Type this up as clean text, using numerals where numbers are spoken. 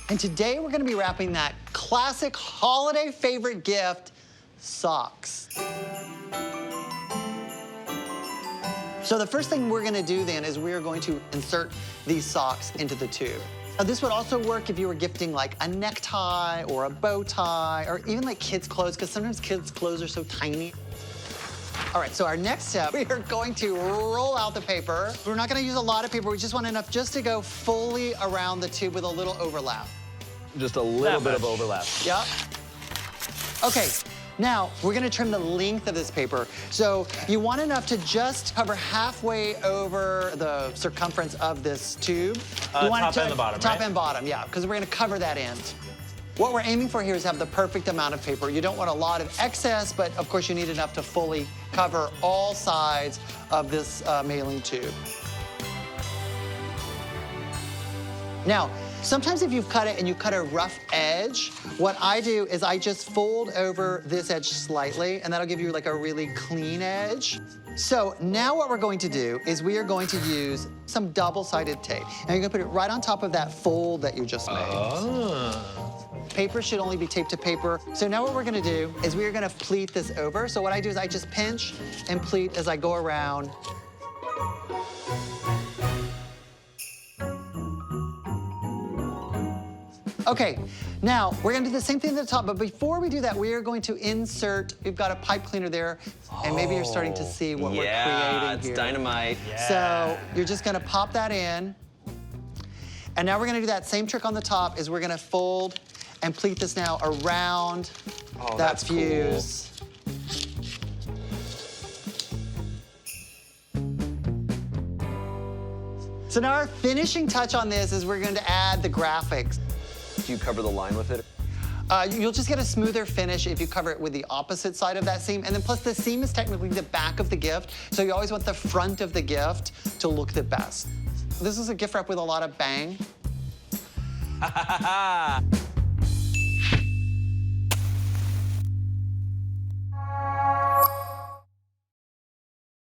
And today we're gonna be wrapping that classic holiday favorite gift, socks. So the first thing we're gonna do then is we are going to insert these socks into the tube. Now, this would also work if you were gifting like a necktie or a bow tie or even like kids' clothes, because sometimes kids' clothes are so tiny. All right, so our next step, we are going to roll out the paper. We're not gonna use a lot of paper. We just want enough just to go fully around the tube with a little overlap. Just a little bit of overlap. Yep. Okay, now we're gonna trim the length of this paper. So you want enough to just cover halfway over the circumference of this tube. You want Top and the bottom, Top right? and bottom, yeah, because we're gonna cover that end. What we're aiming for here is have the perfect amount of paper. You don't want a lot of excess, but of course you need enough to fully cover all sides of this mailing tube. Now, sometimes if you've cut it and you cut a rough edge, what I do is I just fold over this edge slightly, and that'll give you like a really clean edge. So now what we're going to do is we are going to use some double-sided tape. And you're gonna put it right on top of that fold that you just made. Oh. Paper should only be taped to paper. So now what we're gonna do is we are gonna pleat this over. So what I do is I just pinch and pleat as I go around. Okay, now we're gonna do the same thing at the top, but before we do that, we are going to insert, we've got a pipe cleaner there, and maybe you're starting to see what we're creating Yeah, it's here. dynamite. So you're just gonna pop that in, and now we're gonna do that same trick on the top, is we're gonna fold and pleat this now around that that's cool. fuse. So now our finishing touch on this is we're going to add the graphics. Do you cover the line with it? You'll just get a smoother finish if you cover it with the opposite side of that seam. And then plus the seam is technically the back of the gift, so you always want the front of the gift to look the best. This is a gift wrap with a lot of bang.